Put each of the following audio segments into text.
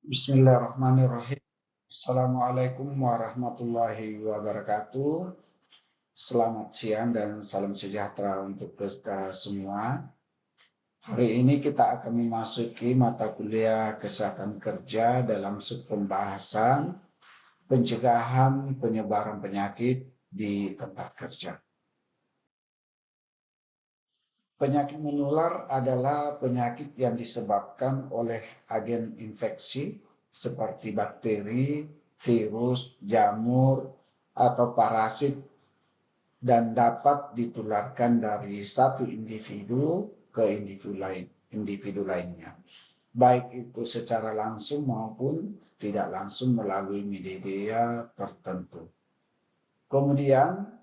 Bismillahirrahmanirrahim. Assalamualaikum warahmatullahi wabarakatuh. Selamat siang dan salam sejahtera untuk kita semua. Hari ini kita akan memasuki mata kuliah kesehatan kerja dalam subpembahasan pencegahan penyebaran penyakit di tempat kerja. Penyakit menular adalah penyakit yang disebabkan oleh agen infeksi seperti bakteri, virus, jamur, atau parasit dan dapat ditularkan dari satu individu ke individu lainnya. Baik itu secara langsung maupun tidak langsung melalui media tertentu. Kemudian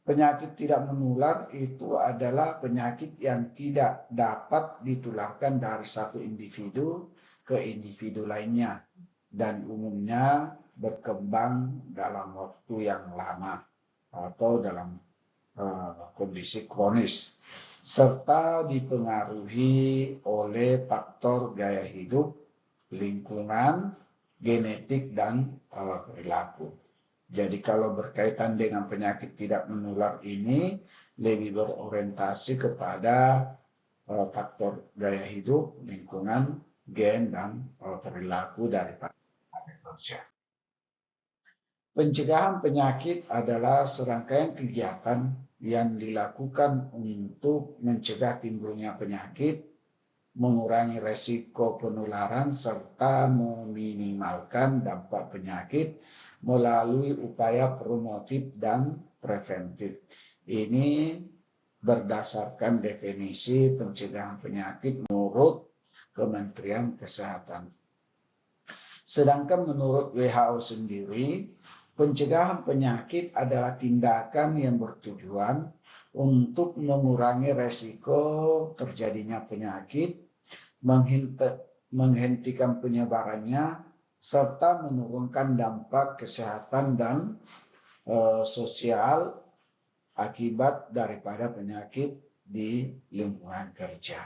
penyakit tidak menular itu adalah penyakit yang tidak dapat ditularkan dari satu individu ke individu lainnya dan umumnya berkembang dalam waktu yang lama atau dalam kondisi kronis serta dipengaruhi oleh faktor gaya hidup, lingkungan, genetik, dan perilaku. Jadi kalau berkaitan dengan penyakit tidak menular ini lebih berorientasi kepada faktor gaya hidup, lingkungan, gen, dan perilaku daripada kerja. Pencegahan penyakit adalah serangkaian kegiatan yang dilakukan untuk mencegah timbulnya penyakit, mengurangi resiko penularan, serta meminimalkan dampak penyakit melalui upaya promotif dan preventif. Ini berdasarkan definisi pencegahan penyakit menurut Kementerian Kesehatan. Sedangkan menurut WHO sendiri, pencegahan penyakit adalah tindakan yang bertujuan untuk mengurangi resiko terjadinya penyakit, menghentikan penyebarannya, serta menurunkan dampak kesehatan dan sosial akibat daripada penyakit di lingkungan kerja.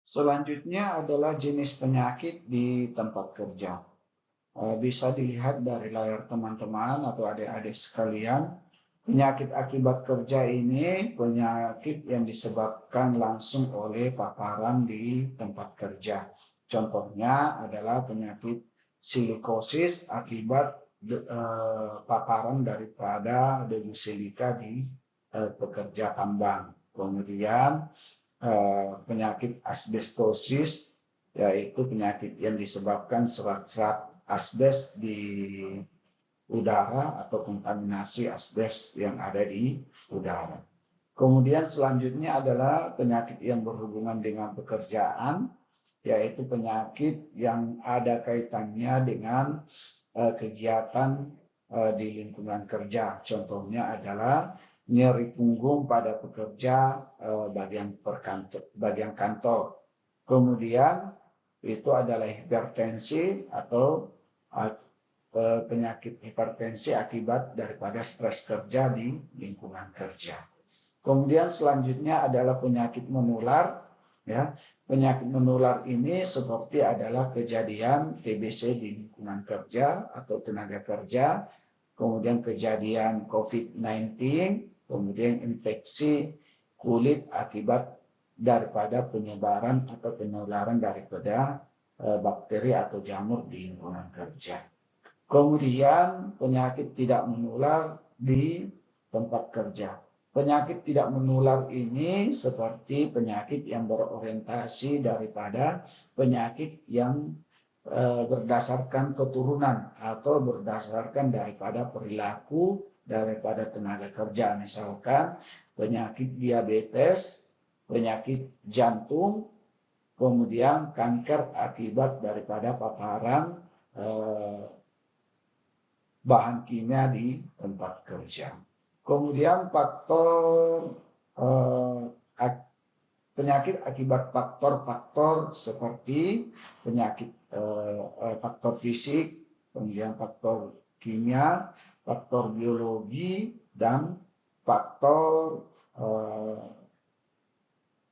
Selanjutnya adalah jenis penyakit di tempat kerja. Bisa dilihat dari layar teman-teman atau adik-adik sekalian. Penyakit akibat kerja ini penyakit yang disebabkan langsung oleh paparan di tempat kerja. Contohnya adalah penyakit silikosis akibat paparan daripada debu silika di pekerja tambang. Kemudian penyakit asbestosis, yaitu penyakit yang disebabkan serat-serat asbes di udara atau kontaminasi asbes yang ada di udara. Kemudian selanjutnya adalah penyakit yang berhubungan dengan pekerjaan, yaitu penyakit yang ada kaitannya dengan kegiatan di lingkungan kerja. Contohnya adalah nyeri punggung pada pekerja bagian kantor. Kemudian itu adalah hipertensi atau penyakit hipertensi akibat daripada stres kerja di lingkungan kerja. Kemudian selanjutnya adalah penyakit menular. Ya, penyakit menular ini seperti adalah kejadian TBC di lingkungan kerja atau tenaga kerja, kemudian kejadian COVID-19, kemudian infeksi kulit akibat daripada penyebaran atau penularan daripada bakteri atau jamur di lingkungan kerja. Kemudian penyakit tidak menular di tempat kerja. Penyakit tidak menular ini seperti penyakit yang berorientasi daripada penyakit yang berdasarkan keturunan atau berdasarkan daripada perilaku daripada tenaga kerja. Misalkan penyakit diabetes, penyakit jantung, kemudian kanker akibat daripada paparan bahan kimia di tempat kerja. Kemudian faktor penyakit akibat faktor-faktor seperti penyakit faktor fisik, kemudian faktor kimia, faktor biologi, dan faktor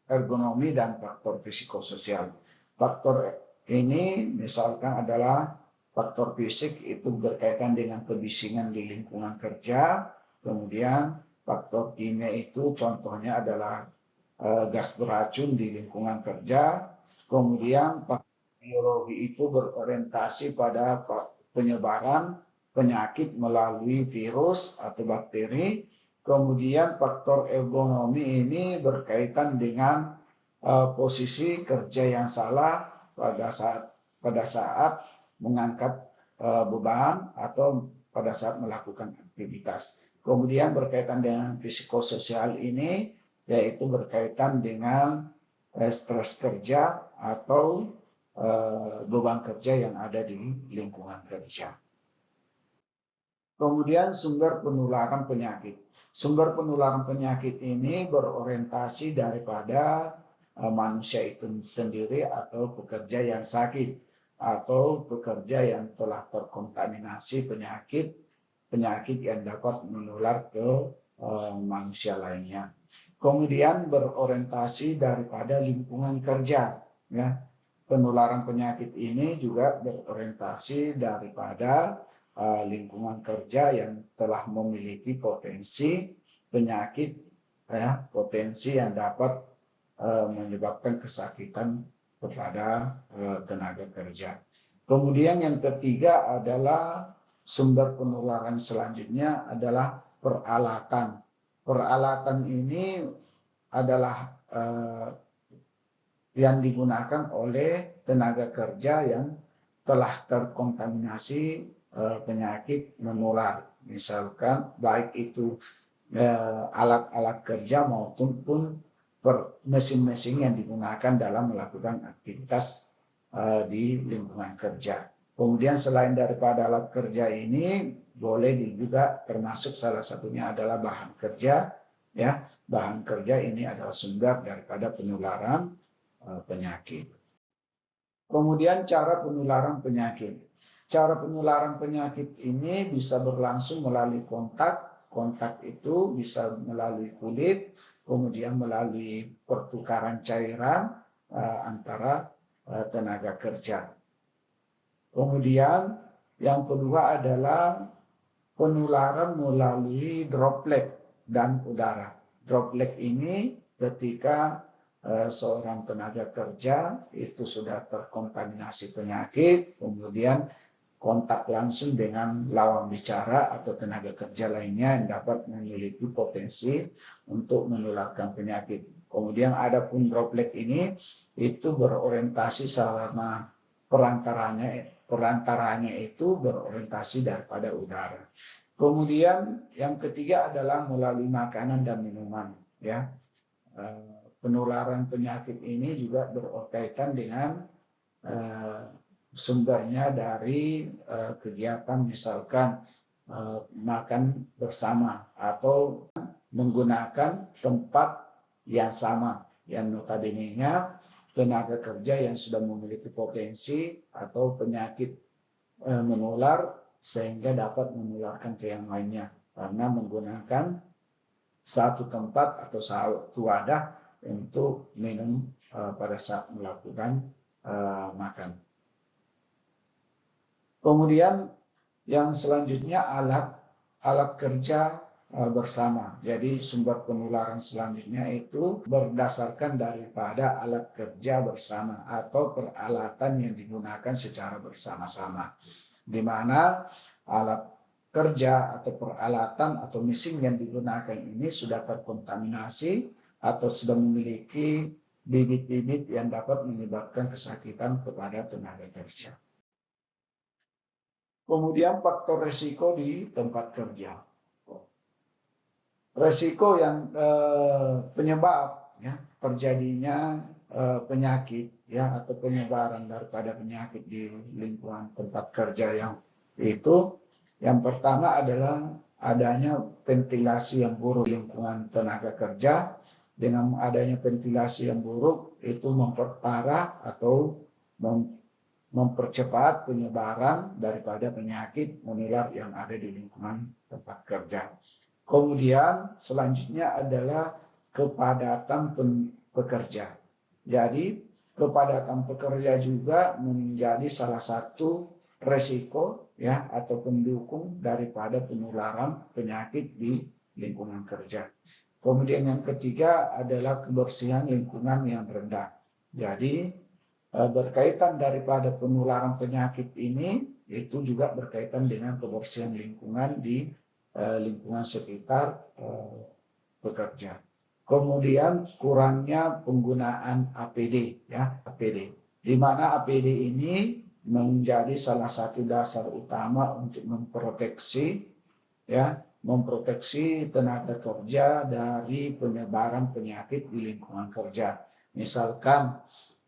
ergonomi dan faktor psikososial. Faktor ini misalkan adalah faktor fisik, itu berkaitan dengan kebisingan di lingkungan kerja. Kemudian faktor kimia itu contohnya adalah gas beracun di lingkungan kerja. Kemudian faktor biologi itu berorientasi pada penyebaran penyakit melalui virus atau bakteri. Kemudian faktor ergonomi ini berkaitan dengan posisi kerja yang salah pada saat mengangkat beban atau pada saat melakukan aktivitas. Kemudian berkaitan dengan psikososial ini, yaitu berkaitan dengan stres kerja atau beban kerja yang ada di lingkungan kerja. Kemudian sumber penularan penyakit. Sumber penularan penyakit ini berorientasi daripada manusia itu sendiri atau pekerja yang sakit atau pekerja yang telah terkontaminasi penyakit yang dapat menular ke manusia lainnya. Kemudian berorientasi daripada lingkungan kerja. Ya. Penularan penyakit ini juga berorientasi daripada lingkungan kerja yang telah memiliki potensi penyakit, potensi yang dapat menyebabkan kesakitan kepada tenaga kerja. Kemudian yang ketiga adalah sumber penularan selanjutnya adalah peralatan. Peralatan ini adalah yang digunakan oleh tenaga kerja yang telah terkontaminasi penyakit menular. Misalkan baik itu alat-alat kerja maupun mesin-mesin yang digunakan dalam melakukan aktivitas di lingkungan kerja. Kemudian selain daripada alat kerja ini, boleh juga termasuk salah satunya adalah bahan kerja. Ya, bahan kerja ini adalah sumber daripada penularan penyakit. Kemudian cara penularan penyakit. Cara penularan penyakit ini bisa berlangsung melalui kontak. Kontak itu bisa melalui kulit, kemudian melalui pertukaran cairan antara tenaga kerja. Kemudian yang kedua adalah penularan melalui droplet dan udara. Droplet ini ketika seorang tenaga kerja itu sudah terkontaminasi penyakit, kemudian kontak langsung dengan lawan bicara atau tenaga kerja lainnya yang dapat memiliki potensi untuk menularkan penyakit. Kemudian adapun droplet ini itu berorientasi selama perantaranya itu berorientasi daripada udara. Kemudian yang ketiga adalah melalui makanan dan minuman. Ya, penularan penyakit ini juga berkaitan dengan sumbernya dari kegiatan misalkan makan bersama atau menggunakan tempat yang sama, yang notabene-nya tenaga kerja yang sudah memiliki potensi atau penyakit menular sehingga dapat menularkan ke yang lainnya karena menggunakan satu tempat atau satu wadah untuk minum pada saat melakukan makan. Kemudian yang selanjutnya alat kerja bersama. Jadi sumber penularan selanjutnya itu berdasarkan daripada alat kerja bersama atau peralatan yang digunakan secara bersama-sama. Di mana alat kerja atau peralatan atau mesin yang digunakan ini sudah terkontaminasi atau sudah memiliki bibit-bibit yang dapat menyebabkan kesakitan kepada tenaga kerja. Kemudian faktor risiko di tempat kerja. Risiko yang penyebab ya, terjadinya penyakit ya atau penyebaran daripada penyakit di lingkungan tempat kerja yang itu, yang pertama adalah adanya ventilasi yang buruk di lingkungan tenaga kerja. Dengan adanya ventilasi yang buruk itu memperparah atau mempercepat penyebaran daripada penyakit menular yang ada di lingkungan tempat kerja. Kemudian selanjutnya adalah kepadatan pekerja. Jadi kepadatan pekerja juga menjadi salah satu resiko ya atau pendukung daripada penularan penyakit di lingkungan kerja. Kemudian yang ketiga adalah kebersihan lingkungan yang rendah. Jadi berkaitan daripada penularan penyakit ini itu juga berkaitan dengan kebersihan lingkungan di lingkungan sekitar pekerja. Kemudian kurangnya penggunaan APD ya, APD. Di mana APD ini menjadi salah satu dasar utama untuk memproteksi tenaga kerja dari penyebaran penyakit di lingkungan kerja. Misalkan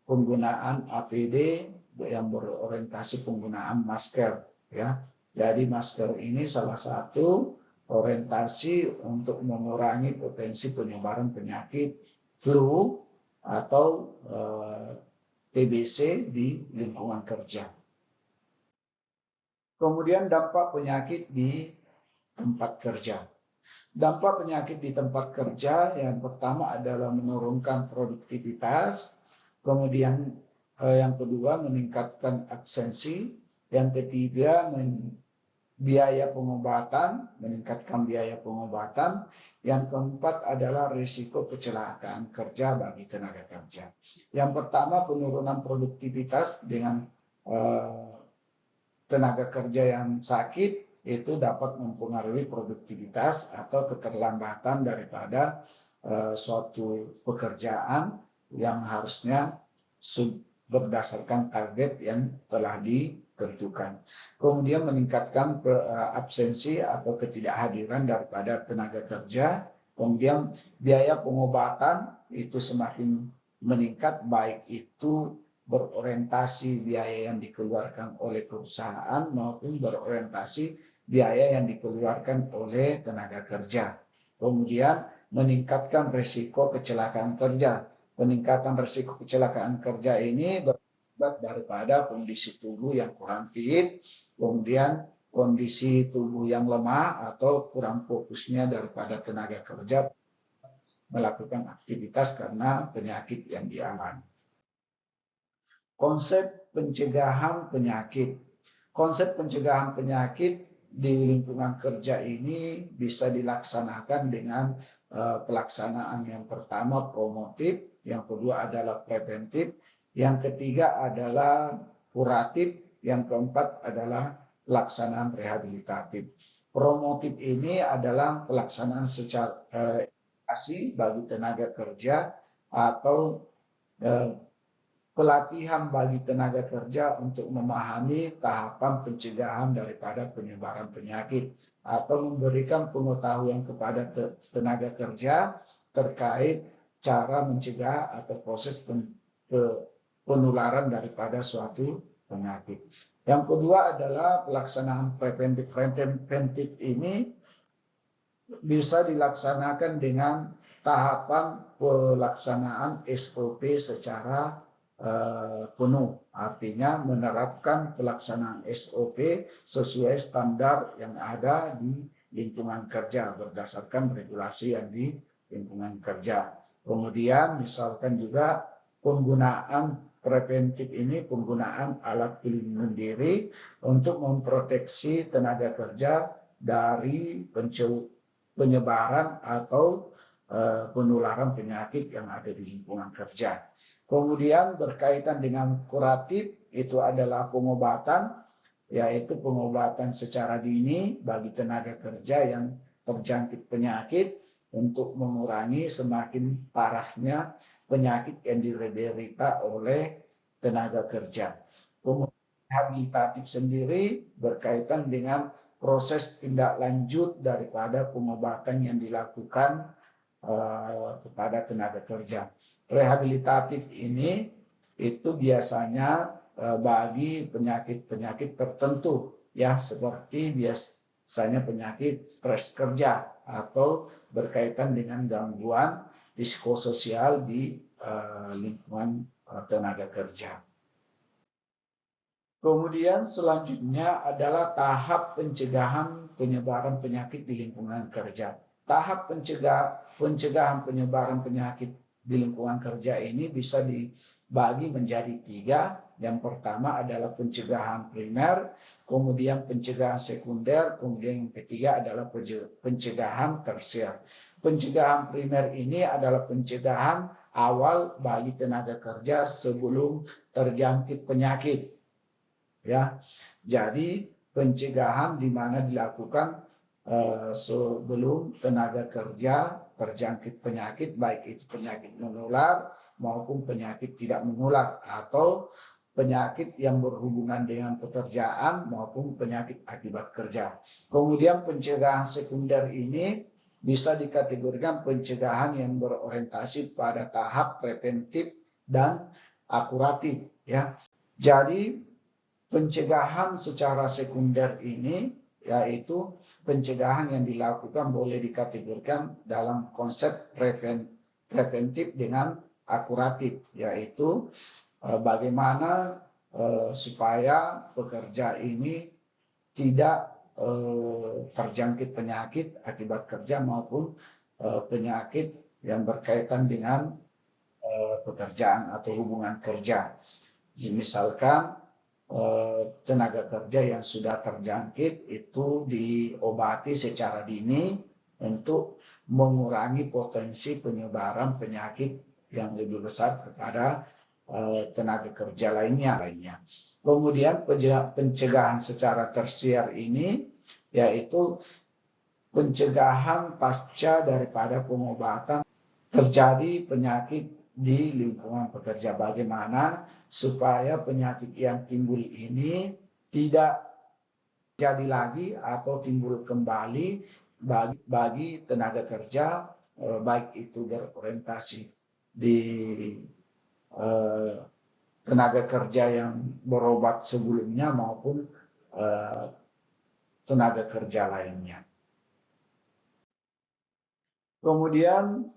penggunaan APD yang berorientasi penggunaan masker ya. Jadi masker ini salah satu orientasi untuk mengurangi potensi penyebaran penyakit flu atau TBC di lingkungan kerja. Kemudian dampak penyakit di tempat kerja. Dampak penyakit di tempat kerja yang pertama adalah menurunkan produktivitas, kemudian yang kedua meningkatkan absensi, yang ketiga meningkatkan biaya pengobatan, yang keempat adalah risiko kecelakaan kerja bagi tenaga kerja. Yang pertama penurunan produktivitas dengan tenaga kerja yang sakit itu dapat mempengaruhi produktivitas atau keterlambatan daripada suatu pekerjaan yang harusnya berdasarkan target yang telah ditentukan. Kemudian meningkatkan absensi atau ketidakhadiran daripada tenaga kerja. Kemudian biaya pengobatan itu semakin meningkat, baik itu berorientasi biaya yang dikeluarkan oleh perusahaan maupun berorientasi biaya yang dikeluarkan oleh tenaga kerja. Kemudian meningkatkan risiko kecelakaan kerja. Peningkatan risiko kecelakaan kerja ini berakibat daripada kondisi tubuh yang kurang fit, kemudian kondisi tubuh yang lemah atau kurang fokusnya daripada tenaga kerja melakukan aktivitas karena penyakit yang dialami. Konsep pencegahan penyakit. Konsep pencegahan penyakit di lingkungan kerja ini bisa dilaksanakan dengan pelaksanaan yang pertama promotif, yang kedua adalah preventif, yang ketiga adalah kuratif, yang keempat adalah pelaksanaan rehabilitatif. Promotif ini adalah pelaksanaan secara edukasi bagi tenaga kerja atau pelatihan bagi tenaga kerja untuk memahami tahapan pencegahan daripada penyebaran penyakit atau memberikan pengetahuan kepada tenaga kerja terkait cara mencegah atau proses penularan daripada suatu penyakit. Yang kedua adalah pelaksanaan preventif. Preventif ini bisa dilaksanakan dengan tahapan pelaksanaan SOP secara penuh, artinya menerapkan pelaksanaan SOP sesuai standar yang ada di lingkungan kerja berdasarkan regulasi yang di lingkungan kerja. Kemudian misalkan juga penggunaan preventif ini, penggunaan alat pelindung diri untuk memproteksi tenaga kerja dari penyebaran atau penularan penyakit yang ada di lingkungan kerja. Kemudian berkaitan dengan kuratif itu adalah pengobatan, yaitu pengobatan secara dini bagi tenaga kerja yang terjangkit penyakit untuk mengurangi semakin parahnya penyakit yang diderita oleh tenaga kerja. Kemudian rehabilitatif sendiri berkaitan dengan proses tindak lanjut daripada pengobatan yang dilakukan kepada tenaga kerja. Rehabilitatif ini itu biasanya bagi penyakit-penyakit tertentu ya, seperti biasanya penyakit stres kerja atau berkaitan dengan gangguan psikososial di lingkungan tenaga kerja. Kemudian selanjutnya adalah tahap pencegahan penyebaran penyakit di lingkungan kerja. Tahap pencegahan penyebaran penyakit di lingkungan kerja ini bisa bagi menjadi 3. Yang pertama adalah pencegahan primer, kemudian pencegahan sekunder, kemudian yang ketiga adalah pencegahan tersier. Pencegahan primer ini adalah pencegahan awal bagi tenaga kerja sebelum terjangkit penyakit. Ya, jadi pencegahan di mana dilakukan sebelum tenaga kerja terjangkit penyakit, baik itu penyakit menular maupun penyakit tidak menular, atau penyakit yang berhubungan dengan pekerjaan maupun penyakit akibat kerja. Kemudian pencegahan sekunder ini bisa dikategorikan pencegahan yang berorientasi pada tahap preventif dan akuratif. Ya, jadi pencegahan secara sekunder ini yaitu pencegahan yang dilakukan boleh dikategorikan dalam konsep preventif dengan akuratif, yaitu bagaimana supaya pekerja ini tidak terjangkit penyakit akibat kerja maupun penyakit yang berkaitan dengan pekerjaan atau hubungan kerja. Misalkan tenaga kerja yang sudah terjangkit itu diobati secara dini untuk mengurangi potensi penyebaran penyakit yang lebih besar kepada tenaga kerja lainnya. Kemudian pencegahan secara tersier ini yaitu pencegahan pasca daripada pengobatan terjadi penyakit di lingkungan pekerja. Bagaimana supaya penyakit yang timbul ini tidak jadi lagi atau timbul kembali bagi tenaga kerja, baik itu berorientasi di tenaga kerja yang berobat sebelumnya maupun tenaga kerja lainnya. Kemudian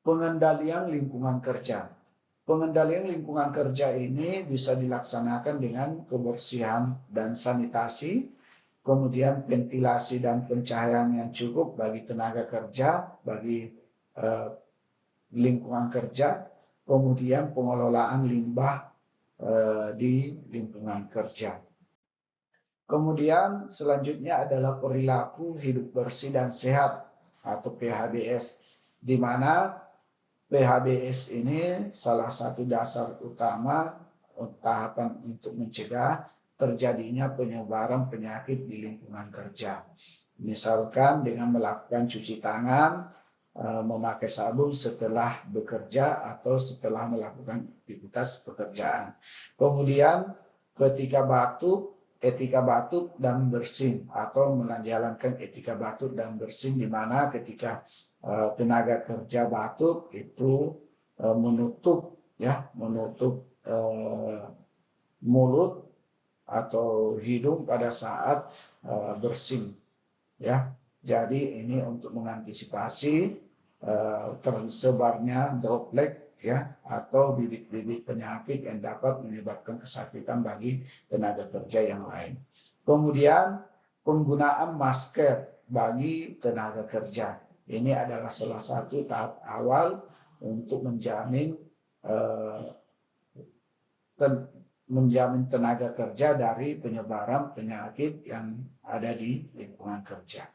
pengendalian lingkungan kerja. Pengendalian lingkungan kerja ini bisa dilaksanakan dengan kebersihan dan sanitasi, kemudian ventilasi dan pencahayaan yang cukup bagi tenaga kerja, bagi lingkungan kerja, kemudian pengelolaan limbah di lingkungan kerja. Kemudian selanjutnya adalah perilaku hidup bersih dan sehat atau PHBS, di mana PHBS ini salah satu dasar utama tahapan untuk mencegah terjadinya penyebaran penyakit di lingkungan kerja. Misalkan dengan melakukan cuci tangan, memakai sabun setelah bekerja atau setelah melakukan aktivitas pekerjaan. Kemudian ketika batuk, etika batuk dan bersin atau menjalankan etika batuk dan bersin, di mana ketika tenaga kerja batuk itu menutup mulut atau hidung pada saat bersin, ya. Jadi ini untuk mengantisipasi tersebarnya droplet, ya, atau bibit-bibit penyakit yang dapat menyebabkan kesakitan bagi tenaga kerja yang lain. Kemudian penggunaan masker bagi tenaga kerja. Ini adalah salah satu tahap awal untuk menjamin tenaga kerja dari penyebaran penyakit yang ada di lingkungan kerja.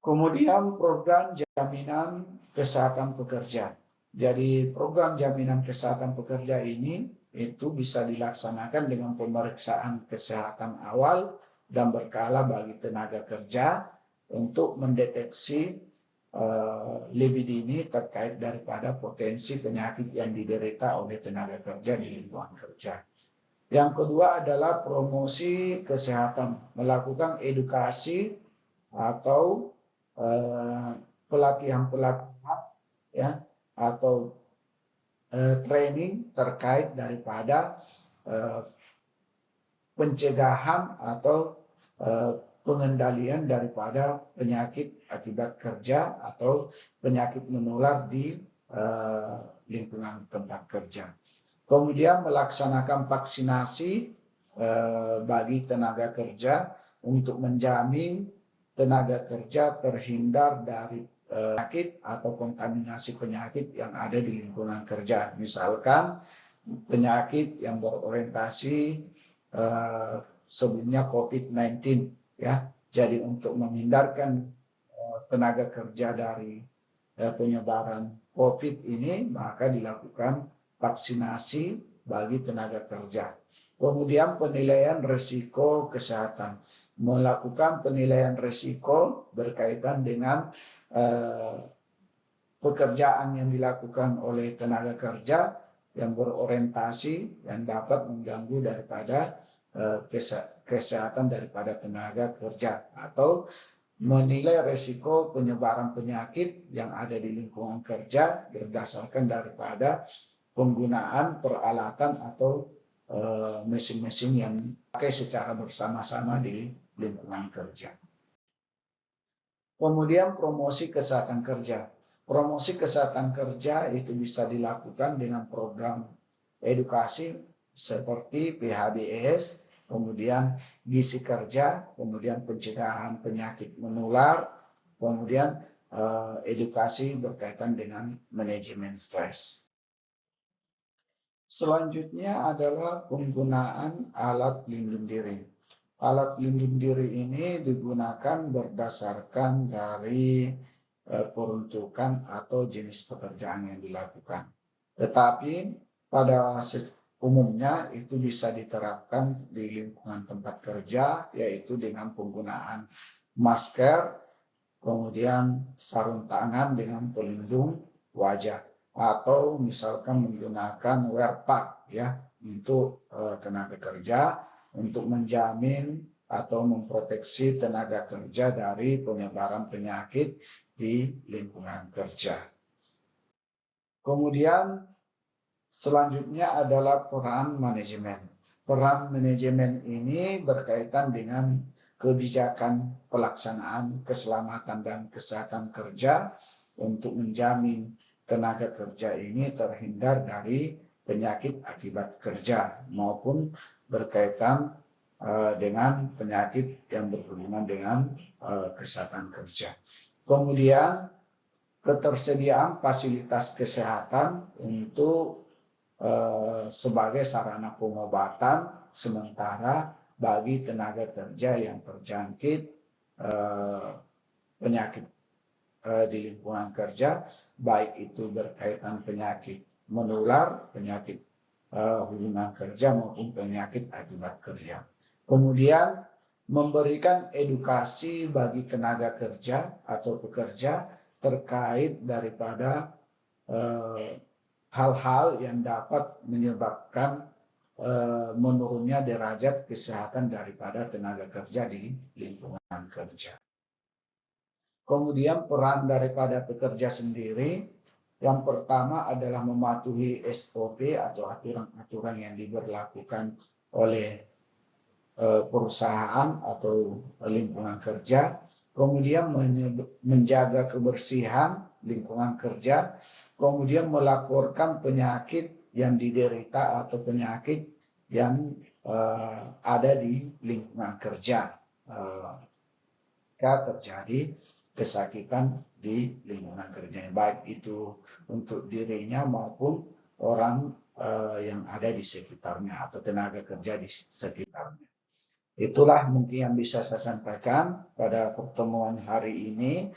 Kemudian program jaminan kesehatan pekerja. Jadi program jaminan kesehatan pekerja ini itu bisa dilaksanakan dengan pemeriksaan kesehatan awal dan berkala bagi tenaga kerja untuk mendeteksi lebih dini terkait daripada potensi penyakit yang diderita oleh tenaga kerja di lingkungan kerja. Yang kedua adalah promosi kesehatan, melakukan edukasi atau pelatihan-pelatihan, ya, atau training terkait daripada pencegahan atau pengendalian daripada penyakit akibat kerja atau penyakit menular di lingkungan tempat kerja. Kemudian melaksanakan vaksinasi bagi tenaga kerja untuk menjamin tenaga kerja terhindar dari penyakit atau kontaminasi penyakit yang ada di lingkungan kerja. Misalkan penyakit yang berorientasi sebelumnya COVID-19 ya. Jadi untuk menghindarkan tenaga kerja dari penyebaran COVID ini, maka dilakukan vaksinasi bagi tenaga kerja. Kemudian penilaian risiko kesehatan. Melakukan penilaian risiko berkaitan dengan pekerjaan yang dilakukan oleh tenaga kerja yang berorientasi yang dapat mengganggu daripada kesehatan daripada tenaga kerja, atau menilai risiko penyebaran penyakit yang ada di lingkungan kerja berdasarkan daripada penggunaan peralatan atau mesin-mesin yang dipakai secara bersama-sama di lingkungan kerja. Kemudian promosi kesehatan kerja. Promosi kesehatan kerja itu bisa dilakukan dengan program edukasi seperti PHBS, kemudian gizi kerja, kemudian pencegahan penyakit menular, kemudian edukasi berkaitan dengan manajemen stres. Selanjutnya adalah penggunaan alat pelindung diri. Alat pelindung diri ini digunakan berdasarkan dari peruntukan atau jenis pekerjaan yang dilakukan. Tetapi pada umumnya itu bisa diterapkan di lingkungan tempat kerja, yaitu dengan penggunaan masker, kemudian sarung tangan dengan pelindung wajah, atau misalkan menggunakan wear pack ya untuk tenaga kerja untuk menjamin atau memproteksi tenaga kerja dari penyebaran penyakit di lingkungan kerja. Kemudian selanjutnya adalah peran manajemen. Peran manajemen ini berkaitan dengan kebijakan pelaksanaan keselamatan dan kesehatan kerja untuk menjamin tenaga kerja ini terhindar dari penyakit akibat kerja maupun berkaitan dengan penyakit yang berhubungan dengan kesehatan kerja. Kemudian ketersediaan fasilitas kesehatan untuk sebagai sarana pengobatan sementara bagi tenaga kerja yang terjangkit penyakit di lingkungan kerja, baik itu berkaitan penyakit menular, penyakit hubungan kerja maupun penyakit akibat kerja. Kemudian memberikan edukasi bagi tenaga kerja atau pekerja terkait daripada hal-hal yang dapat menyebabkan menurunnya derajat kesehatan daripada tenaga kerja di lingkungan kerja. Kemudian peran daripada pekerja sendiri, yang pertama adalah mematuhi SOP atau aturan-aturan yang diberlakukan oleh perusahaan atau lingkungan kerja, kemudian menjaga kebersihan lingkungan kerja, kemudian melaporkan penyakit yang diderita atau penyakit yang ada di lingkungan kerja jika terjadi kesakitan di lingkungan kerja, baik itu untuk dirinya maupun orang yang ada di sekitarnya atau tenaga kerja di sekitarnya. Itulah mungkin yang bisa saya sampaikan pada pertemuan hari ini.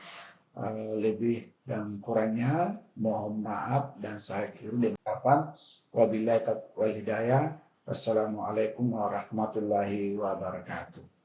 Lebih dan kurangnya mohon maaf dan saya akhiri dengan ucapan wabillahi taufiq wal hidayah. Wassalamualaikum warahmatullahi wabarakatuh.